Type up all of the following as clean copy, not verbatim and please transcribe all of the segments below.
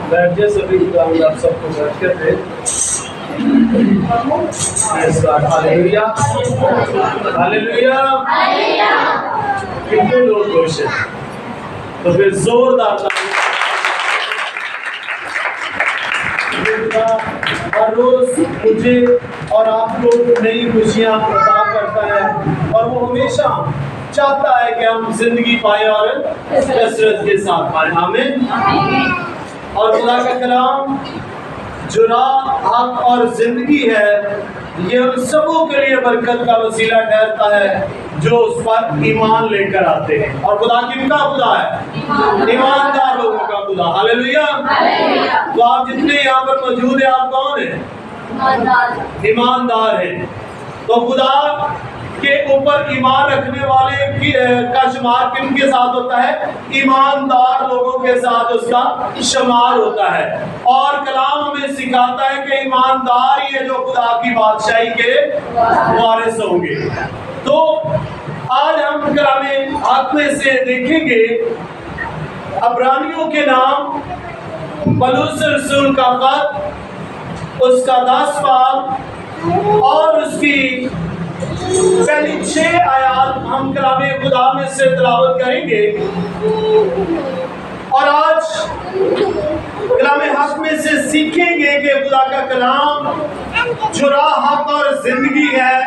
بیٹھے سبھی خداوند آپ سب کو بیٹھ کر دے. ہاللیلویا ہاللیلویا. کتنے لوگ خوش ہیں؟ تو پھر زوردار ہر روز مجھے اور آپ کو نئی خوشیاں عطا کرتا ہے اور وہ ہمیشہ چاہتا ہے کہ ہم زندگی پائیں اور کثرت کے ساتھ پائیں. آمین. اور خدا کا کلام جو راہ حق اور زندگی ہے یہ ان سبوں کے لیے برکت کا وسیلہ ٹھہرتا ہے جو اس پر ایمان لے کر آتے ہیں. اور خدا کن کا خدا ہے؟ ایماندار لوگوں کا خدا. ہاللیلویا. تو آپ جتنے یہاں پر موجود ہیں آپ کون ہیں؟ ایماندار ہیں. تو خدا کے اوپر ایمان رکھنے والے کا شمار کن کے ساتھ ہوتا ہے؟ ایماندار لوگوں کے ساتھ اس کا شمار ہوتا ہے. اور کلام ہمیں سکھاتا ہے کہ ایماندار ہی ہے جو خدا کی بادشاہی کے وارث ہوں گے. تو آج ہم کلام حق میں سے دیکھیں گے عبرانیوں کے نام پولس رسول کا خط اس کا 10 باب اور اس کی پہلی 6 آیات ہم کلام خدا میں سے تلاوت کریں گے. اور آج کلام حق میں سے سیکھیں گے کہ خدا کا کلام جو راہ حق اور زندگی ہے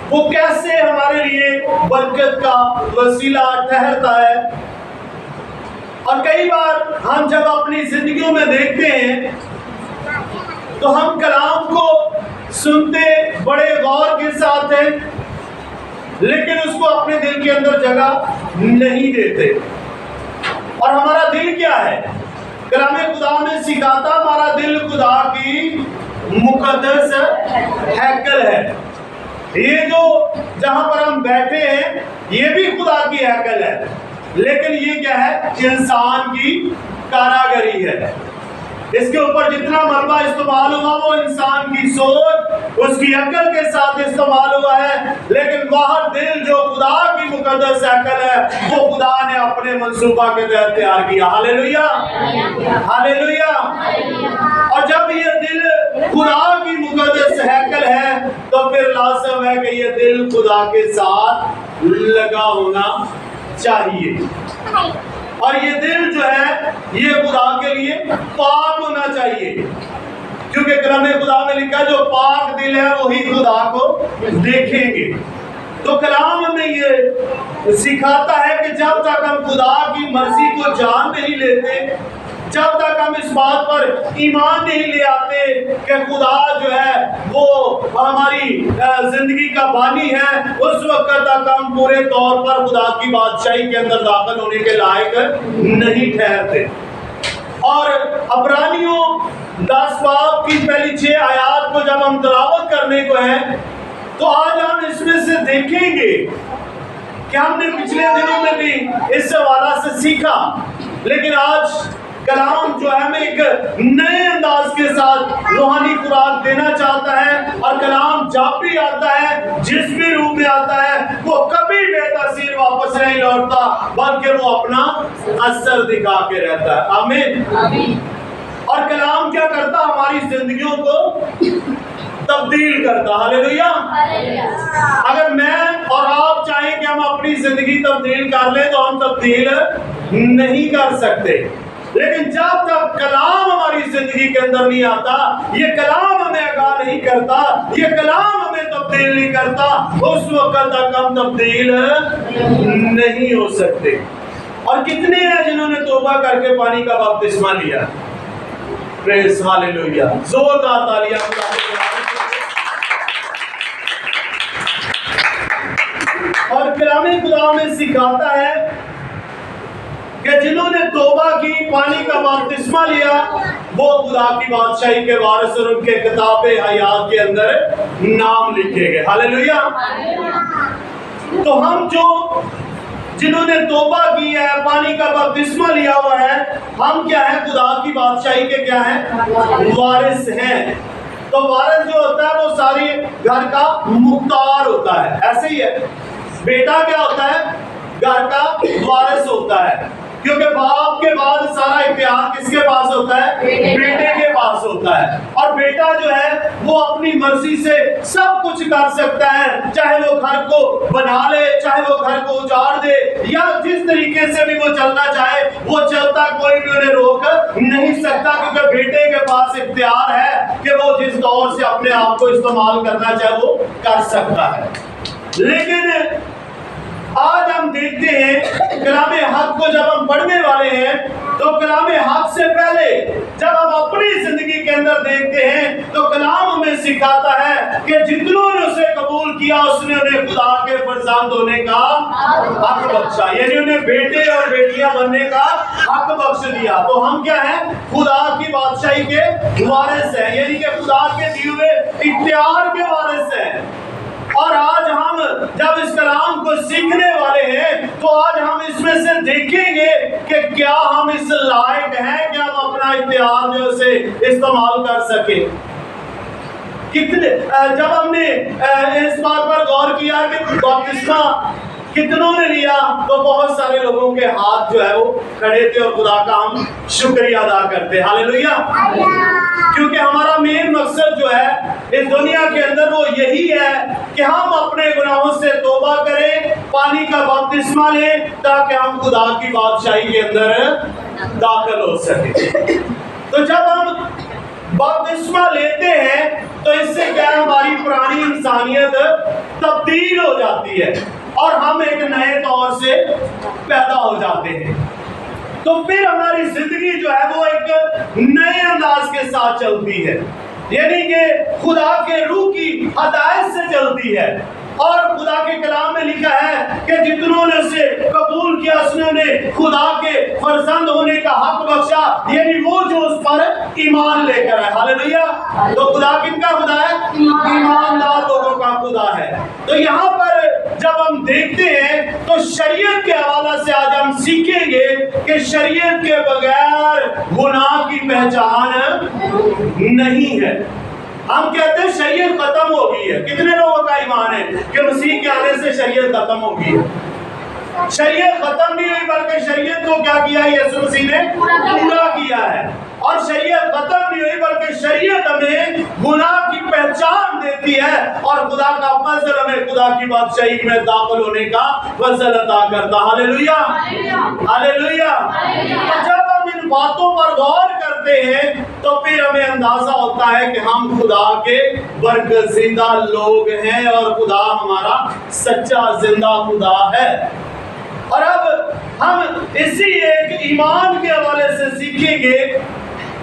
وہ کیسے ہمارے لیے برکت کا وسیلہ ٹھہرتا ہے. اور کئی بار ہم جب اپنی زندگیوں میں دیکھتے ہیں تو ہم کلام کو سنتے بڑے غور کے ساتھ ہیں لیکن اس کو اپنے دل کے اندر جگہ نہیں دیتے. اور ہمارا دل کیا ہے؟ کلام خدا میں سکھاتا ہمارا دل خدا کی مقدس ہیکل ہے. یہ جو جہاں پر ہم بیٹھے ہیں یہ بھی خدا کی ہیکل ہے لیکن یہ کیا ہے؟ انسان کی کاراگری ہے. اس کے اوپر جتنا مربع استعمال ہوا وہ انسان کی سوچ اس کی عقل کے ساتھ استعمال ہوا ہے لیکن باہر دل جو خدا کی مقدس عقل ہے وہ خدا نے اپنے منصوبہ کے تحت تیار کیا. ہاللیلویا ہاللیلویا. اور جب یہ دل خدا کی مقدس عقل ہے تو پھر لازم ہے کہ یہ دل خدا کے ساتھ لگا ہونا چاہیے. اور یہ دل جو ہے یہ خدا کے لیے پاک ہونا چاہیے کیونکہ کلام خدا میں لکھا جو پاک دل ہے وہی خدا کو دیکھیں گے. تو کلام ہمیں یہ سکھاتا ہے کہ جب تک ہم خدا کی مرضی کو جان نہیں لیتے جب تک ہم اس بات پر ایمان نہیں لے آتے کہ خدا جو ہے وہ ہماری زندگی کا بانی ہے اس وقت تک ہم پورے طور پر خدا کی بادشاہی کے اندر داخل ہونے کے لائق نہیں ٹھہرتے. اور عبرانیوں 10 باب کی پہلی 6 آیات کو جب ہم تلاوت کرنے کو ہیں تو آج ہم اس میں سے دیکھیں گے کہ ہم نے پچھلے دنوں میں بھی اس حوالہ سے سیکھا لیکن آج کلام جو ہے ہمیں ایک نئے انداز کے ساتھ روحانی خوراک دینا چاہتا ہے. اور کلام جب بھی آتا ہے جس بھی روح میں آتا ہے وہ کبھی بے تاثیر واپس نہیں لوٹتا بلکہ وہ اپنا اثر دکھا کے رہتا ہے. آمین. اور کلام کیا کرتا؟ ہماری زندگیوں کو تبدیل کرتا. ہاللیلویا. اگر میں اور آپ چاہیں کہ ہم اپنی زندگی تبدیل کر لیں تو ہم تبدیل نہیں کر سکتے لیکن جب تک کلام ہماری زندگی کے اندر نہیں آتا یہ کلام ہمیں آگاہ نہیں کرتا یہ کلام ہمیں تبدیل نہیں کرتا اس وقت تک ہم تبدیل نہیں ہو سکتے. اور کتنے ہیں جنہوں نے توبہ کر کے پانی کا بپتسمہ لیا؟ پریز ہاللیلویا. زوردار تالیاں. اور کلام خدا میں سکھاتا ہے کہ جنہوں نے توبہ کی پانی کا بپتسمہ لیا وہ خدا کی بادشاہی کے وارث اور ان کے کتاب حیات کے اندر نام لکھے گئے. ہاللیلویا. تو ہم جو جنہوں نے توبہ کی ہے پانی کا بپتسمہ لیا ہوا ہے ہم کیا ہے؟ خدا کی بادشاہی کے کیا ہیں؟ وارث ہیں. تو وارث جو ہوتا ہے وہ ساری گھر کا مختار ہوتا ہے، ایسے ہی ہے۔ بیٹا کیا ہوتا ہے؟ گھر کا وارث ہوتا ہے، کیونکہ باپ کے بعد سارا اختیار کس کے پاس ہوتا ہے؟ بیٹے کے پاس ہوتا ہے۔ اور بیٹا جو ہے وہ اپنی مرضی سے سب کچھ کر سکتا ہے، چاہے وہ گھر کو بنا لے، چاہے وہ گھر کو اجاڑ دے، یا جس طریقے سے بھی وہ چلنا چاہے وہ چلتا، کوئی بھی انہیں روک نہیں سکتا، کیونکہ بیٹے کے پاس اختیار ہے کہ وہ جس دور سے اپنے آپ کو استعمال کرنا چاہے وہ کر سکتا ہے۔ لیکن آج ہم دیکھتے ہیں کلام حق کو جب ہم پڑھنے والے ہیں تو کلام حق سے پہلے جب ہم اپنی زندگی کے اندر دیکھتے ہیں تو کلام ہمیں سکھاتا ہے کہ جتنوں نے اسے قبول کیا اس نے انہیں خدا کے فرزند ہونے کا حق بخشا، یعنی انہیں بیٹے اور بیٹیاں بننے کا حق بخش دیا۔ تو ہم کیا ہیں؟ خدا کی بادشاہی کے وارث ہیں، یعنی کہ خدا کے دیے ہوئے اختیار کے وارث ہیں۔ اور آج ہم جب اس کلام کو سیکھنے والے ہیں تو آج ہم اس میں سے دیکھیں گے کہ کیا ہم اس لائق ہیں کہ ہم اپنا اختیار جو سے استعمال کر سکیں۔ کتنے جب ہم نے اس بات پر غور کیا کہ بپتسمہ کتنوں نے لیا تو بہت سارے لوگوں کے ہاتھ جو ہے وہ کھڑے تھے اور خدا کا ہم شکریہ ادا کرتے، ہاللیلویہ۔ کیونکہ ہمارا مین مقصد جو ہے اس دنیا کے اندر وہ یہی ہے کہ ہم اپنے گناہوں سے توبہ کریں، پانی کا بپتسمہ لیں تاکہ ہم خدا کی بادشاہی کے اندر داخل ہو سکیں۔ تو جب ہم بپتسمہ لیتے ہیں تو اس سے کیا ہماری پرانی انسانیت تبدیل ہو جاتی ہے اور ہم ایک نئے طور سے پیدا ہو جاتے ہیں۔ تو پھر ہماری زندگی جو ہے وہ ایک نئے انداز کے ساتھ چلتی ہے، یعنی کہ خدا کے روح کی ہدایت سے چلتی ہے۔ اور خدا کے کلام میں لکھا ہے کہ جتنوں نے اسے قبول کیا اس نے انہیں خدا کے فرزند ہونے کا حق بخشا، یعنی وہ جو اس پر ایمان لے کر آئے، ہاللیلویہ۔ تو خدا کن کا خدا ہے؟ ایماندار لوگوں کا خدا ہے۔ تو یہاں پر جب ہم دیکھتے ہیں تو شریعت کے حوالے سے آج ہم سیکھیں گے کہ شریعت کے بغیر گناہ کی پہچان نہیں ہے۔ ہم کہتے ہیں شریعت ختم ہو گئی ہے، کتنے لوگوں کا ایمان ہے کہ مسیح کے آنے سے شریعت ختم ہو گئی ہے؟ شریعت ختم نہیں ہوئی بلکہ شریعت کو کیا کیا ہے؟ یسوع مسیح نے پورا کیا ہے۔ اور شریعت ختم نہیں ہوئی بلکہ شریعت ہمیں گناہ کی پہچان دیتی ہے اور خدا کا فضل ہمیں خدا کی بادشاہی میں داخل ہونے کا فضل عطا کرتا، ہاللیلویہ ہاللیلویہ۔ تو جب ہم ان باتوں پر غور کرتے ہیں تو پھر ہمیں اندازہ ہوتا ہے کہ ہم خدا کے برگزیدہ لوگ ہیں اور خدا ہمارا سچا زندہ خدا ہے۔ اور اب ہم اسی ایک ایمان کے حوالے سے سیکھیں گے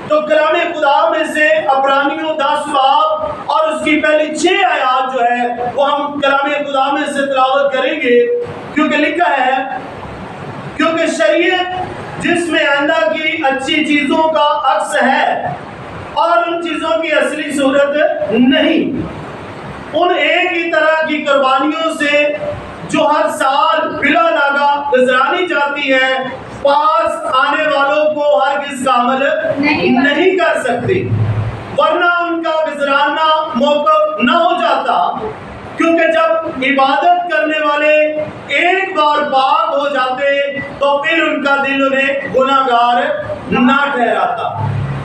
تو کلام خدا میں سے عبرانیوں 10 باب اور اس کی پہلی 6 آیات جو ہے وہ ہم کلام خدا میں سے تلاوت کریں گے، کیونکہ لکھا ہے کیونکہ شریعت جس میں آئندہ کی اچھی چیزوں کا عکس ہے اور ان چیزوں کی اصلی صورت نہیں، ان ایک ہی طرح کی قربانیوں سے جو ہر سال بلا ناگا گزرانی جاتی ہے پاس آنے والوں کو ہرگز کامل نہیں کر سکتی، ورنہ ان کا گزرانا موقف نہ ہو جاتا، کیونکہ جب عبادت کرنے والے ایک بار پاک ہو جاتے تو پھر ان کا دل انہیں گناہگار نہ ٹھہراتا،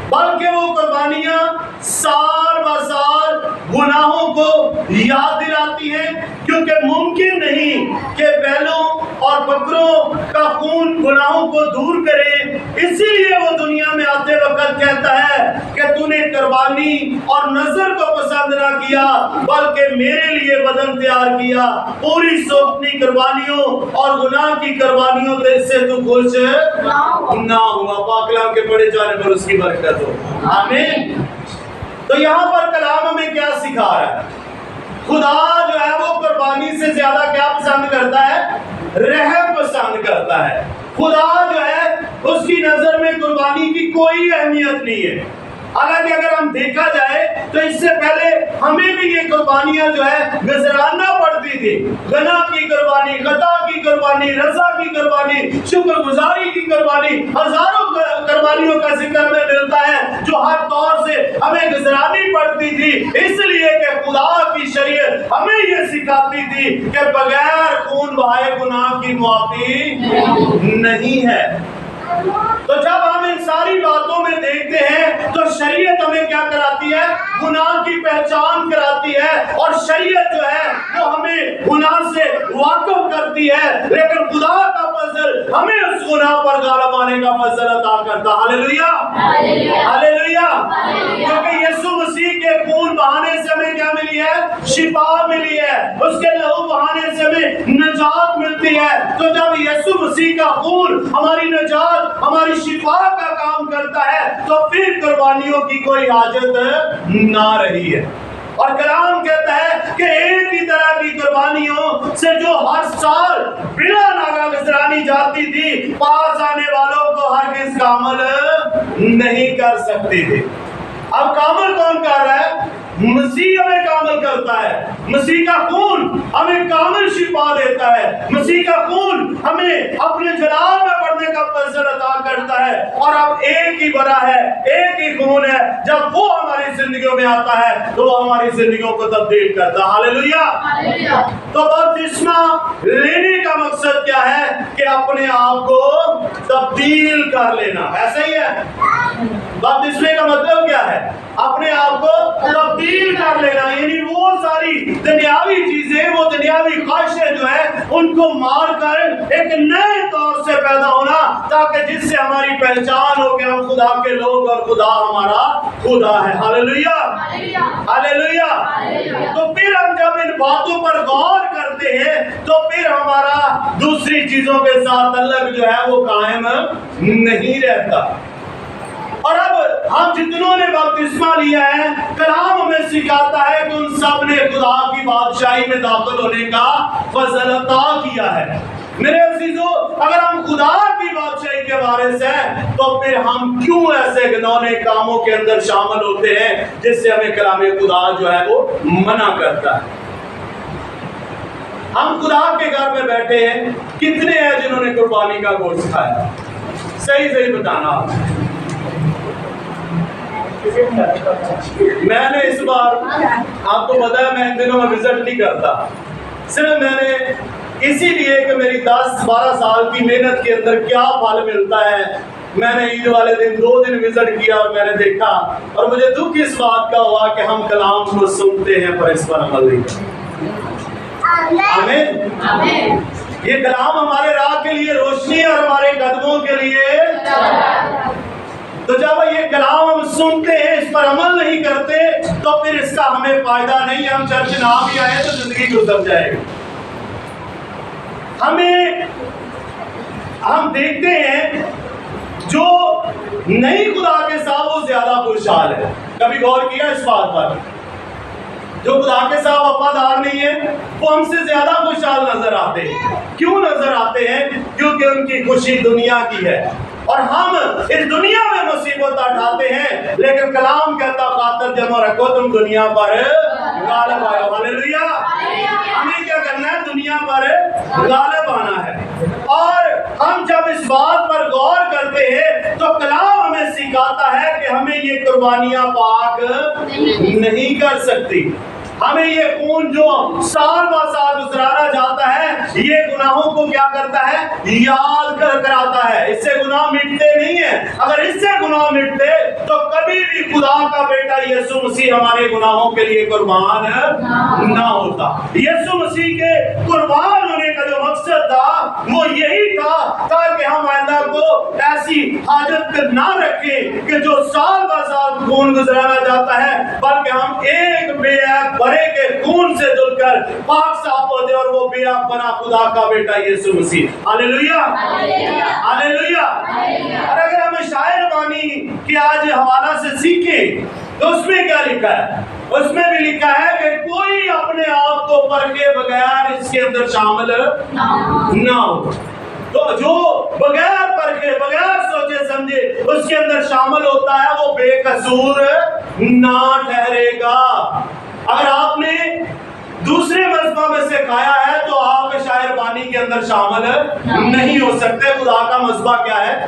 بلکہ وہ قربانیاں سال ب سال گناہوں کو یاد دلاتی ہیں، کیونکہ ممکن نہیں کہ بیلوں اور بکروں کا خون گناہوں کو دور کرے، اسی لیے وہ دنیا میں آتے وقت کہتا ہے کہ تو نے قربانی اور نذر کو پسند نہ کیا بلکہ میرے لیے بدن تیار کیا، پوری سوکنی قربانیوں اور گناہ کی قربانیوں سے تو خوش نہ ہوا۔ پاک کلام کے پڑھے جانے پر اس کی برکت ہو، آمین۔ تو یہاں پر کلام ہمیں کیا سکھا رہا ہے؟ خدا جو ہے وہ قربانی سے زیادہ کیا پسند کرتا ہے؟ رحم پسند کرتا ہے۔ خدا جو ہے اس کی نظر میں قربانی کی کوئی اہمیت نہیں ہے، حالانکہ اگر ہم دیکھا جائے تو اس سے پہلے ہمیں بھی یہ قربانیاں جو ہے گزرانا پڑتی تھی، گناہ کی قربانی، خطا کی قربانی، رضا کی قربانی، شکر گزاری کی قربانی، ہزاروں قربانیوں کا ذکر میں ملتا ہے جو ہر طور سے ہمیں گزرانی پڑتی تھی، اس لیے کہ خدا کی شریعت ہمیں یہ سکھاتی تھی کہ بغیر خون بہائے گناہ کی معافی نہیں ہے۔ تو جب ہم ان ساری باتوں میں دیکھتے ہیں تو شریعت ہمیں کیا کراتی ہے؟ گناہ کی پہچان کراتی ہے، اور شریعت جو ہے وہ ہمیں گناہ سے واقف کرتی ہے، لیکن خدا کا فضل ہمیں اس گناہ پر غالب آنے کا فضل عطا کرتا۔ ہاللیلویہ ہاللیلویہ۔ کیونکہ یسوع مسیح کے خون بہانے سے ہمیں کیا ملی ہے؟ شفا ملی ہے، اس کے لہو بہانے سے ہمیں نجات ملتی ہے۔ تو جب یسوع مسیح کا خون ہماری نجات، ہماری شفا کا کام کرتا ہے، تو پھر قربانیوں کی کوئی حاجت نہ رہی ہے۔ اور کلام کہتا ہے کہ ایک ہی طرح کی قربانیوں سے جو ہر سال بلا ناغہ گزرانی جاتی تھی، پاس آنے والوں کو ہرگز کامل نہیں کر سکتے تھے۔ اب کامل کون کر رہا ہے؟ مسیح ہمیں کامل کرتا ہے۔ مسیح کا خون ہمیں کامل شفا دیتا ہے۔ مسیح کا خون ہمیں اپنے جلال میں بڑھنے کا فضل عطا کرتا ہے۔ اور اب ایک ہی بڑا ہے، ایک ہی خون ہے، جب وہ ہماری زندگیوں میں آتا ہے تو وہ ہماری زندگیوں کو تبدیل کرتا ہے۔ ہاللیلویہ۔ تو بپتسمہ لینے کا مقصد کیا ہے؟ کہ اپنے آپ کو تبدیل کر لینا۔ ایسا ہی ہے، بپتسمے کا مطلب کیا ہے؟ اپنے آپ کو تبدیل کر لینا، یعنی وہ ساری دنیاوی چیزیں، وہ دنیاوی خواہشیں جو ہیں ان کو مار کر ایک نئے طور سے پیدا ہونا، تاکہ جس سے ہماری پہچان ہو کہ ہم خدا کے لوگ اور خدا ہمارا خدا ہے۔ ہاللیلویہ ہاللیلویہ۔ تو پھر ہم جب ان باتوں پر غور کرتے ہیں تو پھر ہمارا دوسری چیزوں کے ساتھ تعلق جو ہے وہ قائم نہیں رہتا۔ اور اب ہم جتنوں نے بپتسمہ لیا ہے، کلام ہمیں سکھاتا ہے کہ ان سب نے خدا کی بادشاہی میں داخل ہونے کا فضل عطا کیا ہے۔ میرے عزیزو، اگر ہم خدا کی بادشاہی کے وارث ہیں تو پھر ہم کیوں ایسے گنونے کاموں کے اندر شامل ہوتے ہیں جس سے ہمیں کلام خدا جو ہے وہ منع کرتا ہے؟ ہم خدا کے گھر میں بیٹھے ہیں، کتنے ہیں جنہوں نے قربانی کا گوشت کھایا؟ صحیح بتانا۔ میں نے اس بار، آپ کو پتا ہے میں ان دنوں میں وزٹ نہیں کرتا، صرف میں نے اسی لیے کہ میری 10-12 سال کی محنت کے اندر کیا پھل ملتا ہے، میں نے عید والے دن 2 دن وزٹ کیا اور میں نے دیکھا، اور مجھے دکھ اس بات کا ہوا کہ ہم کلام کو سنتے ہیں پر اس پر عمل نہیں کرتے۔ آمین۔ یہ کلام ہمارے راہ کے لیے روشنی اور ہمارے قدموں کے لیے، تو جب یہ کلام ہم سنتے ہیں اس پر عمل نہیں کرتے تو پھر اس کا ہمیں فائدہ نہیں۔ ہم چرچ نہ بھی آئے تو زندگی گزر جائے گی۔ ہم دیکھتے ہیں جو نہیں خدا کے ساتھ وہ زیادہ خوشحال ہے۔ کبھی غور کیا اس بات پر؟ جو خدا کے ساتھ وفادار نہیں ہے وہ ہم سے زیادہ خوشحال نظر آتے ہیں۔ کیوں نظر آتے ہیں؟ کیونکہ ان کی خوشی دنیا کی ہے، اور ہم اس دنیا میں مصیبت اٹھاتے ہیں، لیکن کلام کہتا خاطر جمع رکھو تم دنیا پر غالب آئے۔ ہاللیلویہ۔ ہمیں کیا کرنا ہے؟ دنیا پر غالب آنا ہے۔ اور ہم جب اس بات پر غور کرتے ہیں تو کلام ہمیں سکھاتا ہے کہ ہمیں یہ قربانیاں پاک نہیں کر سکتی۔ ہمیں یہ خون جو سال با سال گزرانا جاتا ہے، یہ گناہوں کو کیا کرتا ہے؟ یاد کراتا ہے۔ اس سے گناہ مٹتے نہیں ہیں۔ اگر اس سے گناہ مٹتے تو کبھی بھی خدا کا بیٹا یسوع مسیح ہمارے گناہوں کے لیے قربان نہ ہوتا۔ یسوع مسیح کے قربان ہونے کا جو مقصد تھا وہ یہی تھا تاکہ ہم آئندہ کو ایسی حاجت نہ رکھیں کہ جو سال با سال خون گزرانا جاتا ہے، بلکہ ہم ایک بے عیب برے کے خون سے دھل کر پاک صاف ہوتے اور وہ بے عیب بنا خدا کا بیٹا یسوع مسیح۔ ہاللیلویہ ہاللیلویہ۔ اور اگر ہمیں شاعر بانی کے آج حوالہ سے سیکھیں تو اس میں کیا لکھا ہے؟ اس میں بھی لکھا ہے کہ کوئی اپنے آپ کو پرکھے بغیر اس کے اندر شامل نہ ہو۔ تو جو بغیر پرکھے، بغیر سوچے سمجھے اس کے اندر شامل ہوتا ہے وہ بے قصور نہ ٹھہرے گا۔ اگر آپ نے دوسرے مذہبوں میں سے کھایا ہے تو آپ شاعر بانی کے اندر شامل نہیں ہو سکتے۔ خدا کا مذہب کیا ہے؟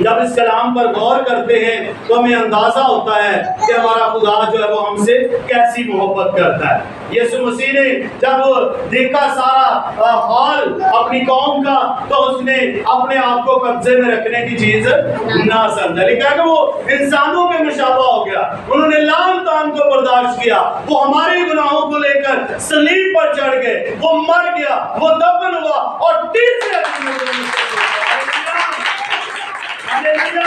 جب اس کلام پر غور کرتے ہیں تو ہمیں اندازہ ہوتا ہے کہ ہمارا خدا جو ہے وہ ہم سے کیسی محبت کرتا ہے۔ یسوع مسیح نے جب دیکھا سارا حال اپنی قوم کا تو اس نے اپنے آپ کو قبضے میں رکھنے کی چیز نہ سمجھا، لیکن کہ وہ انسانوں کے مشابہ ہو گیا، انہوں نے لعن تان کو برداشت کیا، وہ ہمارے گناہوں کو لے کر صلیب پر چڑھ گئے، وہ مر گیا، وہ دفن ہوا اور تیسرے دن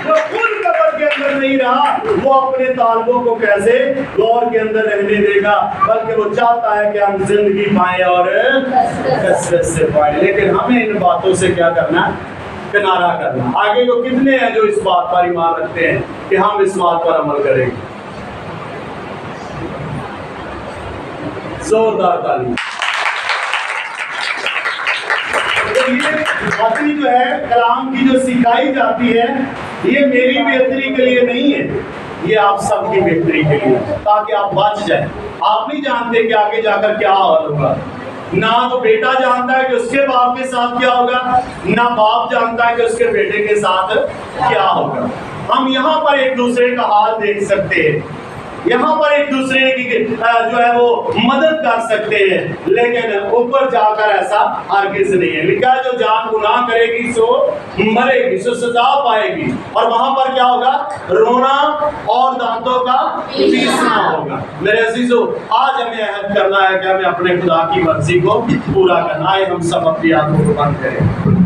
وہ خود قبر کے اندر نہیں رہا، وہ اپنے طالبوں کو کیسے غور کے اندر رہنے دے گا، بلکہ وہ چاہتا ہے کہ ہم زندگی پائیں اور کثرت سے پائیں۔ لیکن ہمیں ان باتوں سے کیا کرنا ہے؟ کنارہ کرنا۔ آگے کو کتنے ہیں جو اس بات پر ایمان رکھتے ہیں کہ ہم اس بات پر عمل کریں گے؟ زوردار تعلیم۔ یہ باتیں جو ہے کلام کی جو سکھائی جاتی ہے، یہ میری بہتری کے لیے نہیں ہے، یہ آپ سب کی بہتری کے لیے، تاکہ آپ بچ جائیں۔ آپ نہیں جانتے کہ آگے جا کر کیا حال ہوگا، نہ تو بیٹا جانتا ہے کہ اس کے باپ کے ساتھ کیا ہوگا، نہ باپ جانتا ہے کہ اس کے بیٹے کے ساتھ کیا ہوگا۔ ہم یہاں پر ایک دوسرے کا حال دیکھ سکتے ہیں، یہاں پر ایک دوسرے کی جو ہے وہ مدد کر سکتے ہیں، لیکن اوپر جا کر ایسا ہرگز نہیں ہے۔ لکھا ہے جو جان گناہ کرے گی سو مرے گی، سو سزا پائے گی، اور وہاں پر کیا ہوگا؟ رونا اور دانتوں کا پیسنا ہوگا۔ میرے عزیزو، آج ہمیں عہد کرنا ہے کہ ہمیں اپنے خدا کی مرضی کو پورا کرنا ہے۔ ہم سب اپنی آنکھوں کو بند کریں۔